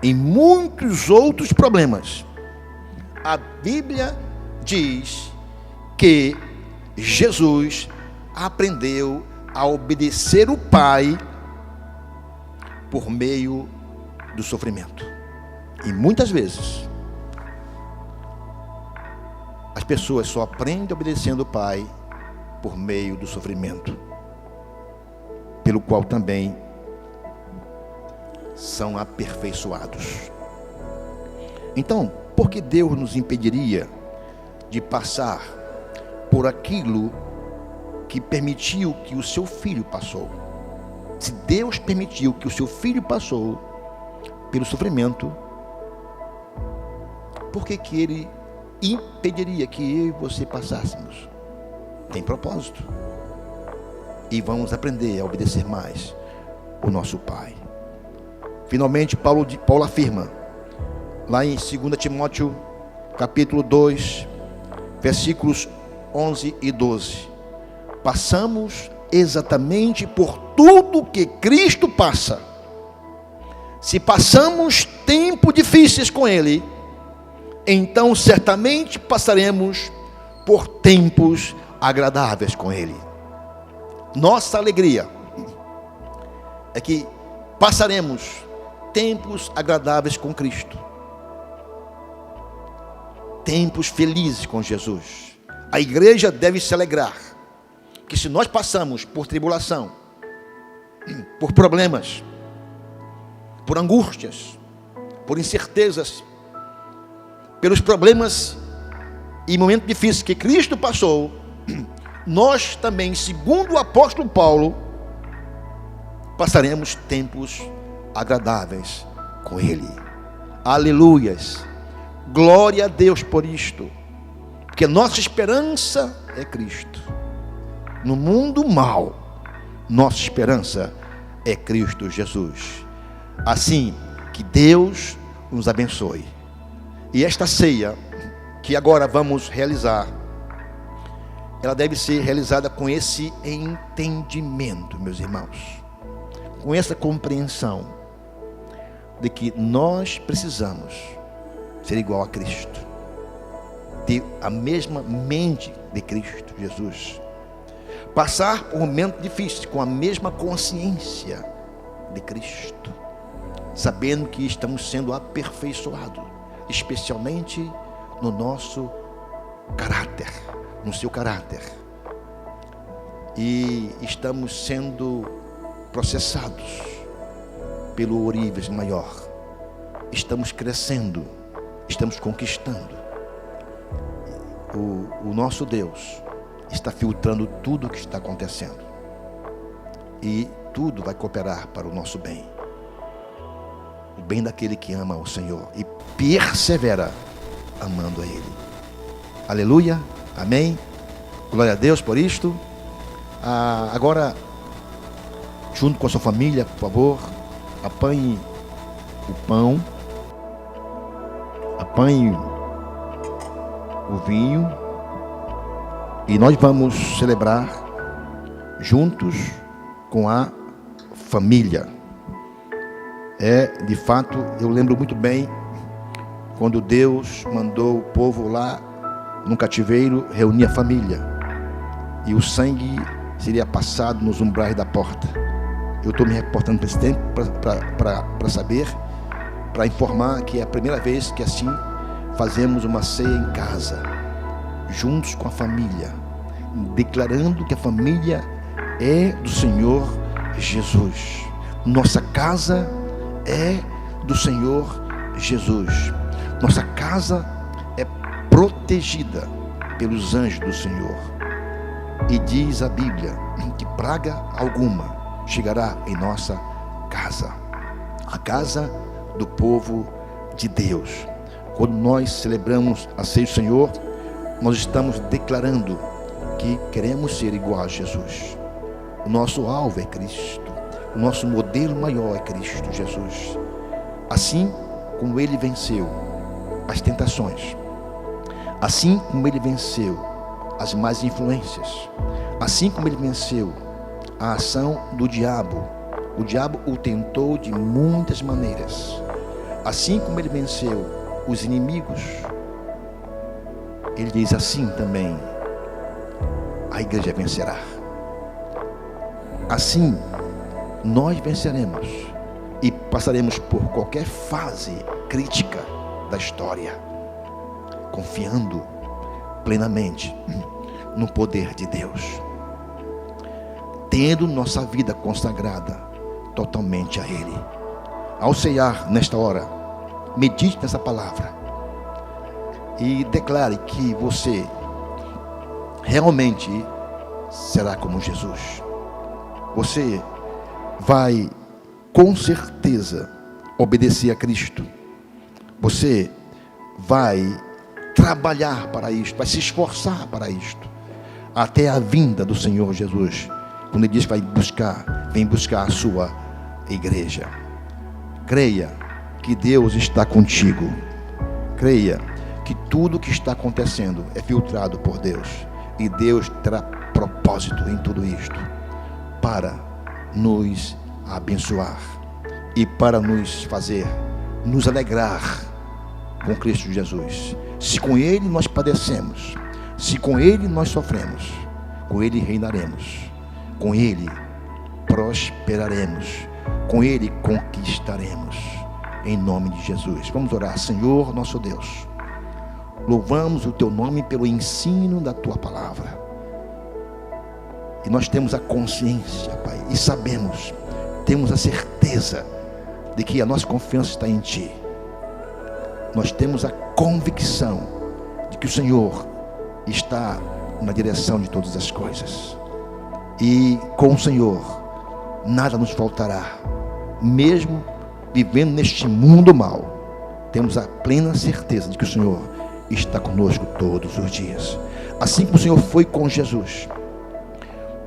e muitos outros problemas. A Bíblia diz que Jesus aprendeu a obedecer o Pai por meio do sofrimento. E muitas vezes as pessoas só aprendem obedecendo o Pai por meio do sofrimento, pelo qual também são aperfeiçoados. Então, por que Deus nos impediria de passar por aquilo que permitiu que o seu filho passou? Se Deus permitiu que o seu filho passou pelo sofrimento, por que Ele impediria que eu e você passássemos? Tem propósito. E vamos aprender a obedecer mais o nosso Pai. Finalmente, Paulo afirma, lá em 2 Timóteo, capítulo 2, versículos 11 e 12. Passamos exatamente por tudo que Cristo passa. Se passamos tempos difíceis com Ele, então certamente passaremos por tempos agradáveis com Ele. Nossa alegria é que passaremos tempos agradáveis com Cristo, tempos felizes com Jesus. A igreja deve se alegrar que, se nós passamos por tribulação, por problemas, por angústias, por incertezas, pelos problemas e momentos difíceis que Cristo passou, nós também, segundo o apóstolo Paulo, passaremos tempos agradáveis com Ele. Aleluias, glória a Deus por isto, porque nossa esperança é Cristo. No mundo mau, nossa esperança é Cristo Jesus. Assim, que Deus nos abençoe. E esta ceia que agora vamos realizar, ela deve ser realizada com esse entendimento, meus irmãos, com essa compreensão de que nós precisamos ser igual a Cristo, ter a mesma mente de Cristo Jesus, passar por um momento difícil com a mesma consciência de Cristo, sabendo que estamos sendo aperfeiçoados, especialmente no nosso caráter, no seu caráter, e estamos sendo processados pelo ourives maior. Estamos crescendo, estamos conquistando. O nosso Deus está filtrando tudo o que está acontecendo, e tudo vai cooperar para o nosso bem, o bem daquele que ama o Senhor e persevera amando a Ele. Aleluia, amém, glória a Deus por isto. Agora, junto com a sua família, por favor, apanhe o pão, apanhe o vinho, e nós vamos celebrar juntos com a família. De fato, eu lembro muito bem quando Deus mandou o povo lá no cativeiro reunir a família, e o sangue seria passado nos umbrais da porta. Eu estou me reportando para esse tempo para saber, para informar que é a primeira vez que assim fazemos uma ceia em casa, juntos com a família, declarando que a família é do Senhor Jesus. Nossa casa é do Senhor Jesus. Nossa casa é protegida pelos anjos do Senhor. E diz a Bíblia que praga alguma chegará em nossa casa, a casa do povo de Deus. Quando nós celebramos a ceia do Senhor, nós estamos declarando que queremos ser igual a Jesus. O nosso alvo é Cristo, o nosso modelo maior é Cristo Jesus. Assim como Ele venceu as tentações, assim como Ele venceu as más influências, assim como Ele venceu a ação do diabo. O diabo o tentou de muitas maneiras. Assim como Ele venceu os inimigos, Ele diz assim também: a igreja vencerá. Assim nós venceremos e passaremos por qualquer fase crítica da história, confiando plenamente no poder de Deus, tendo nossa vida consagrada totalmente a Ele. Ao ceiar nesta hora, medite nessa palavra e declare que você realmente será como Jesus. Você vai com certeza obedecer a Cristo. Você vai trabalhar para isto, vai se esforçar para isto, até a vinda do Senhor Jesus, quando Ele diz que vem buscar a sua igreja. Creia que Deus está contigo. Creia que tudo o que está acontecendo é filtrado por Deus, e Deus terá propósito em tudo isto para nos abençoar e para nos fazer nos alegrar com Cristo Jesus. Se com Ele nós padecemos, se com Ele nós sofremos, com Ele reinaremos, com Ele prosperaremos, com Ele conquistaremos, em nome de Jesus. Vamos orar. Senhor nosso Deus, louvamos o Teu nome pelo ensino da Tua palavra, e nós temos a consciência, Pai, e sabemos, temos a certeza de que a nossa confiança está em Ti. Nós temos a convicção de que o Senhor está na direção de todas as coisas, e com o Senhor nada nos faltará. Mesmo vivendo neste mundo mal, temos a plena certeza de que o Senhor está conosco todos os dias. Assim como o Senhor foi com Jesus,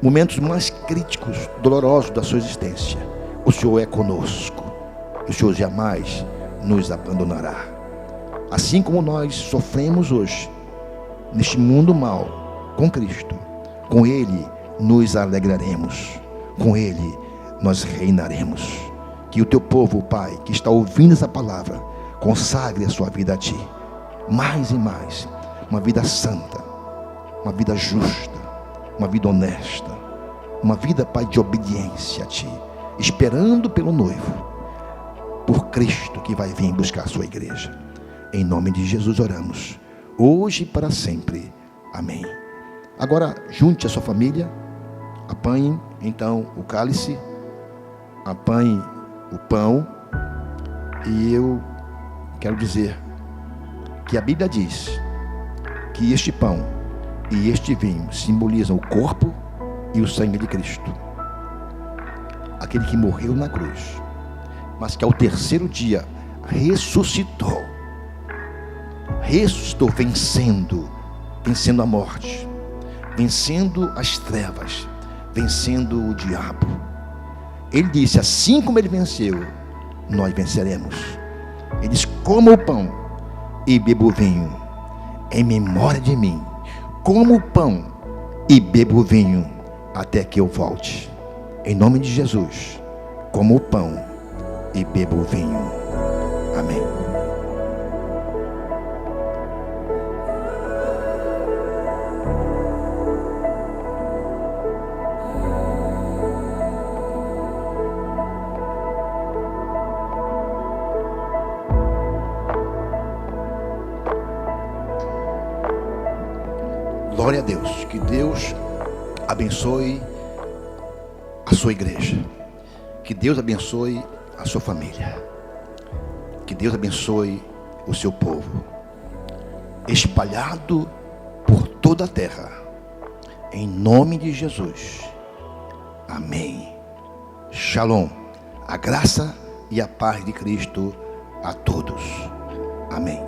momentos mais críticos, dolorosos da sua existência, o Senhor é conosco. O Senhor jamais nos abandonará. Assim como nós sofremos hoje neste mundo mal com Cristo, com Ele nos alegraremos, com Ele nós reinaremos. Que o Teu povo, Pai, que está ouvindo essa palavra, consagre a sua vida a Ti, mais e mais, uma vida santa, uma vida justa, uma vida honesta, uma vida, Pai, de obediência a Ti, esperando pelo noivo, por Cristo que vai vir buscar a sua igreja. Em nome de Jesus oramos, hoje e para sempre. Amém. Agora junte a sua família, apanhe então o cálice, apanhe o pão, e eu quero dizer que a Bíblia diz que este pão e este vinho simbolizam o corpo e o sangue de Cristo, aquele que morreu na cruz, mas que ao terceiro dia ressuscitou, vencendo a morte, vencendo as trevas, vencendo o diabo. Ele disse: assim como ele venceu, nós venceremos. Ele diz: coma o pão e beba o vinho em memória de mim. Coma o pão e beba o vinho até que eu volte. Em nome de Jesus, coma o pão e beba o vinho. Amém. Glória a Deus. Que Deus abençoe a sua igreja. Que Deus abençoe a sua família. Que Deus abençoe o seu povo, espalhado por toda a terra. Em nome de Jesus. Amém. Shalom. A graça e a paz de Cristo a todos. Amém.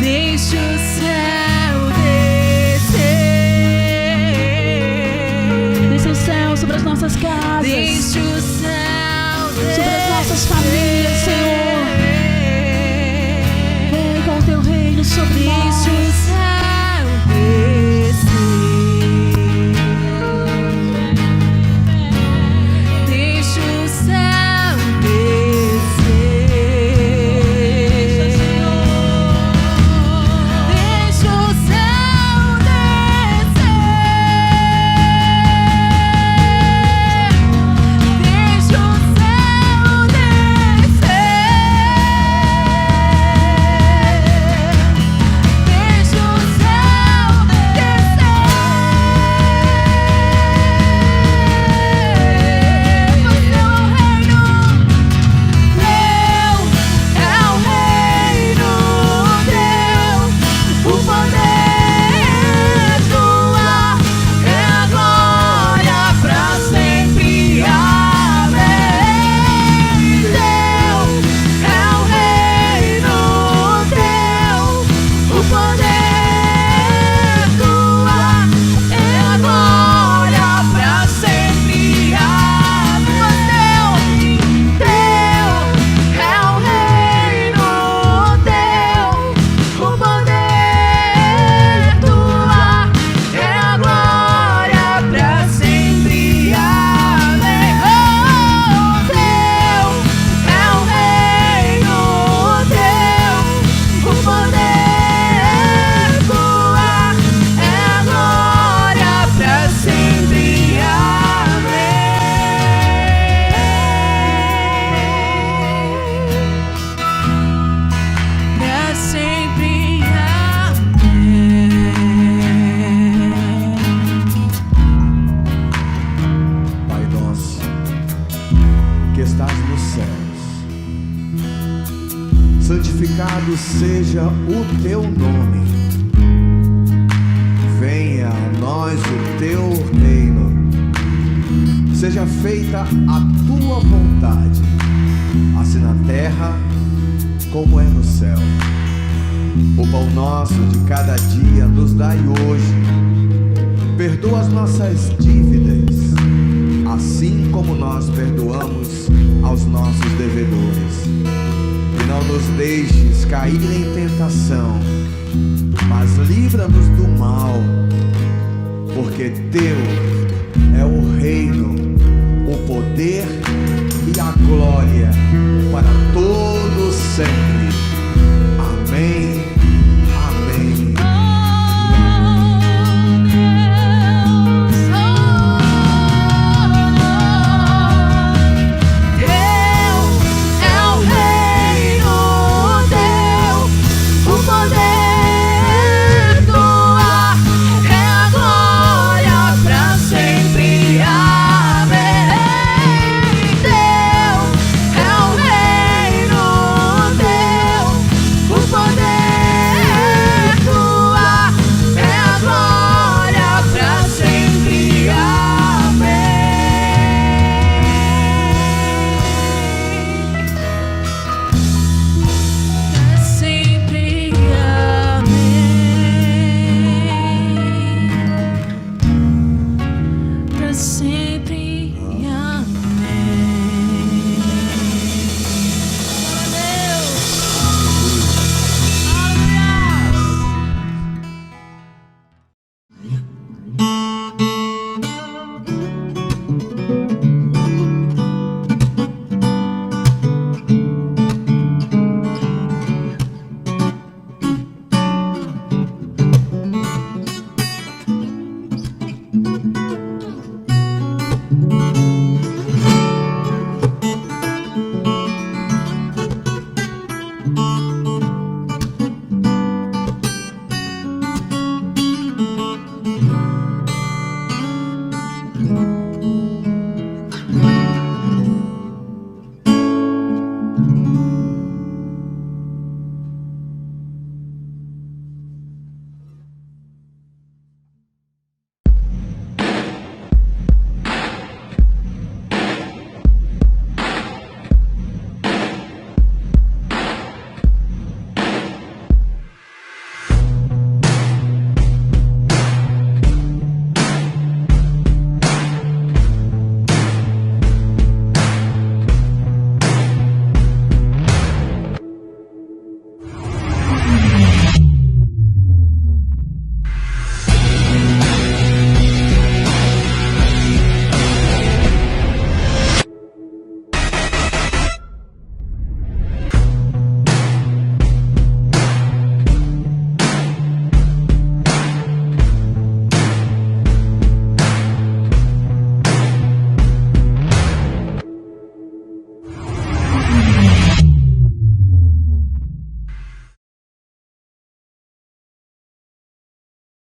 Deixa o céu descer. as nossas casas, Deixa o céu sobre as nossas famílias, Senhor. Vem com o teu reino sobre nós. Deixa o céu descer. Deixa o céu descer. Deixa o céu descer. Deixa o céu descer. Deixa o céu santificado seja o teu nome. Venha a nós o teu reino. Seja feita a tua vontade, assim na terra como é no céu. O pão nosso de cada dia nos dai hoje. Perdoa as nossas dívidas, assim como nós perdoamos aos nossos devedores. E não nos deixes cair em tentação, mas livra-nos do mal, porque teu é o reino, o poder e a glória para todo sempre.